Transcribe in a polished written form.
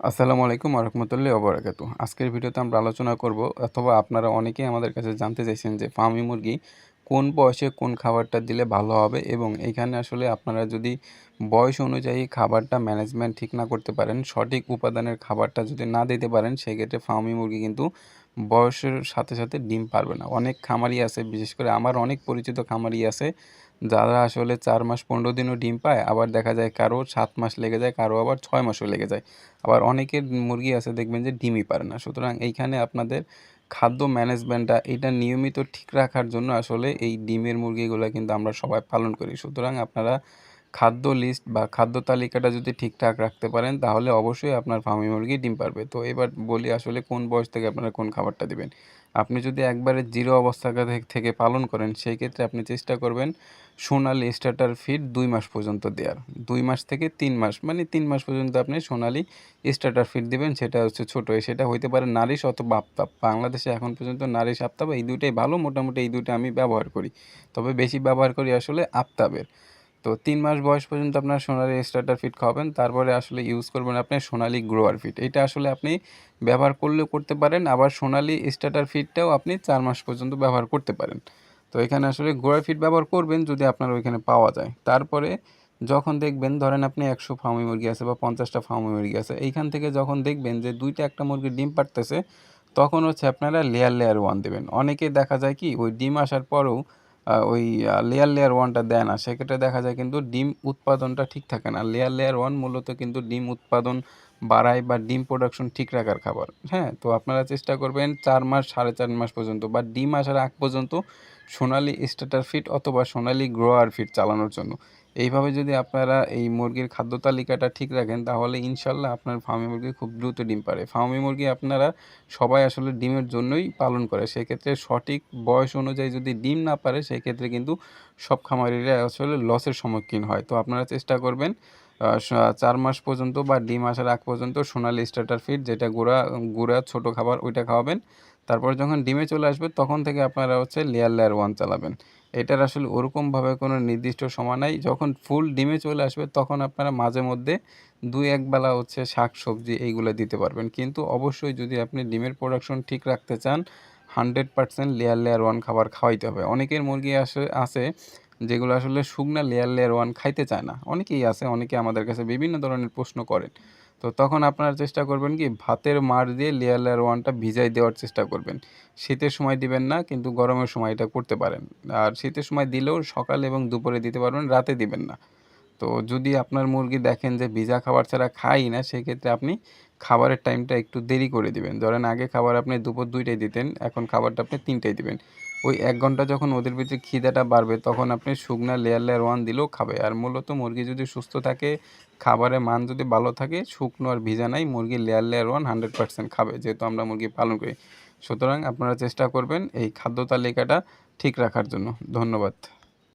আসসালামু আলাইকুম ওয়া রাহমাতুল্লাহি ওয়া বারাকাতুহু। আজকের ভিডিওতে আমরা আলোচনা করব অথবা আপনারা অনেকেই আমাদের কাছে জানতে চাইছেন যে ফার্মি মুরগি কোন বয়সে কোন খাবারটা দিলে ভালো হবে এবং এইখানে আসলে আপনারা যদি বয়স অনুযায়ী খাবারটা ম্যানেজমেন্ট ঠিক না করতে পারেন, সঠিক উপাদানের খাবারটা যদি না দিতে পারেন, সেক্ষেত্রে ফার্মি মুরগি কিন্তু বয়সের সাথে সাথে ডিম পারবে না। অনেক খামারি আছে, বিশেষ করে আমার অনেক পরিচিত খামারি আছে যারা আসলে ৪ মাস ১৫ দিনও ডিম পায়, আবার দেখা যায় কারো ৭ মাস লেগে যায়, কারো আবার ৬ মাসও লেগে যায়। আবার অনেকের মুরগি আছে দেখবেন যে ডিমই পারে না। সুতরাং এইখানে আপনাদের খাদ্য ম্যানেজমেন্টটা এটা নিয়মিত ঠিক রাখার জন্য আসলে এই ডিমের মুরগিগুলা কিন্তু আমরা সবাই পালন করি। সুতরাং আপনারা খাদ্য লিস্ট বা খাদ্য তালিকাটা যদি ঠিকঠাক রাখতে পারেন, তাহলে অবশ্যই আপনার ফার্মি মুরগি ডিম পারবে। তো এবার বলি আসলে কোন বয়স থেকে আপনারা কোন খাবারটা দিবেন। আপনি যদি একবারে জিরো অবস্থা থেকে পালন করেন, সেই ক্ষেত্রে আপনি চেষ্টা করবেন সোনালী স্টার্টার ফিড ২ মাস পর্যন্ত দেওয়ার। ২ মাস থেকে ৩ মাস, মানে ৩ মাস পর্যন্ত আপনি সোনালী স্টার্টার ফিড দিবেন। সেটা হচ্ছে ছোট, সেটা হইতে পারে নারিশ অথবা আফতাব। বাংলাদেশে এখন পর্যন্ত নারিশ, আফতাব এই ২ টাই ভালো। মোটামুটি এই ২ টা আমি ব্যবহার করি। তবে বেশি ব্যবহার করি আসলে আফতাবের। তো ৩ মাস বয়স পর্যন্ত আপনার সোনালী স্টার্টার ফিড খাওয়াবেন। তারপরে আসলে ইউজ করবেন আপনি সোনালী গ্রোয়ার ফিড। এটা আসলে আপনি ব্যবহার করলেও করতে পারেন। আবার সোনালী স্টার্টার ফিডটাও আপনি ৪ মাস পর্যন্ত ব্যবহার করতে পারেন। তো এখানে আসলে গ্রোয়ার ফিড ব্যবহার করবেন যদি আপনার ওইখানে পাওয়া যায়। তারপরে যখন দেখবেন, ধরেন আপনি ১০০ ফার্মি মুরগি আছে বা ৫০টা ফার্মি মুরগি আছে। এইখান থেকে যখন দেখবেন যে ২ টা একটা মুরগি ডিম পাড়তেছে, তখন হচ্ছে আপনারা লেয়ার 1 দিবেন। অনেকেই দেখা যায় কি ওই ডিম আসার পরেও ওই লেয়ার 1 টা দেয় না। সেক্ষেত্রে দেখা যায় কিন্তু ডিম উৎপাদনটা ঠিক থাকে না। লেয়ার 1 মূলত কিন্তু ডিম উৎপাদন বাড়ায় বা ডিম প্রোডাকশন ঠিক রাখার খাবার। হ্যাঁ? তো আপনারা চেষ্টা করবেন ৪ মাস ৪.৫ মাস পর্যন্ত বা ডিম আসার আগ পর্যন্ত সোনালী স্টার্টার ফিড অথবা সোনালী গ্রোয়ার ফিড চালানোর জন্য। এইভাবে যদি আপনারা এই মুরগির খাদ্য তালিকাটা ঠিক রাখেন, তাহলে ইনশাল্লাহ আপনার ফার্মি মুরগি খুব দ্রুত ডিম পারে। ফার্মি মুরগি আপনারা সবাই আসলে ডিমের জন্যই পালন করে। সেক্ষেত্রে সঠিক বয়স অনুযায়ী যদি ডিম না পারে, সেক্ষেত্রে কিন্তু সব খামারিরা আসলে লসের সম্মুখীন হয়। তো আপনারা চেষ্টা করবেন ৪ মাস পর্যন্ত বা ডিম আসার আগ পর্যন্ত সোনালী স্টার্টার ফিড, যেটা গুঁড়া ছোট খাবার, ওইটা খাওয়াবেন। তারপর যখন ডিমে চলে আসবে, তখন থেকে আপনারা হচ্ছে লেয়ার 1 চালাবেন। এটার আসলে ওরকমভাবে কোনো নির্দিষ্ট সময় নাই। যখন ফুল ডিমে চলে আসবে, তখন আপনারা মাঝে মধ্যে ২-১ বেলা হচ্ছে শাকসবজি এইগুলা দিতে পারবেন। কিন্তু অবশ্যই যদি আপনি ডিমের প্রোডাকশন ঠিক রাখতে চান, 100% লেয়ার 1 খাবার খাওয়াইতে হবে। অনেকের মুরগি আছে যেগুলো আসলে শুকনা লেয়ার 1 খাইতে চায় না। অনেকেই আছে, অনেকে আমাদের কাছে বিভিন্ন ধরনের প্রশ্ন করেন। তো তখন আপনারা চেষ্টা করবেন কি ভাতের মাড় দিয়ে লেয়ার 1 টা ভিজাই দেওয়ার চেষ্টা করবেন। শীতের সময় দিবেন না, কিন্তু গরমের সময় এটা করতে পারেন। আর শীতের সময় দিলেও সকাল এবং দুপুরে দিতে পারবেন, রাতে দিবেন না। তো যদি আপনার মুরগি দেখেন যে ভিজা খাবার ছাড়া খায়ই না, সেক্ষেত্রে আপনি খাবারের টাইমটা একটু দেরি করে দিবেন। ধরেন আগে খাবার আপনি দুপুর ২ টায় দিতেন, এখন খাবারটা আপনি ৩ টায় দিবেন। ওই ১ ঘন্টা যখন ওদের ভিতরে খিদেটা বাড়বে, তখন আপনি শুকনা লেয়ার 1 দিলেও খাবে। আর মূলত মুরগি যদি সুস্থ থাকে, খাবারের মান যদি ভালো থাকে, শুকনো আর ভিজা নাই, মুরগি লেয়ার 1 100% খাবে, যেহেতু আমরা মুরগি পালন করি। সুতরাং আপনারা চেষ্টা করবেন এই খাদ্য তালিকাটা ঠিক রাখার জন্য। ধন্যবাদ।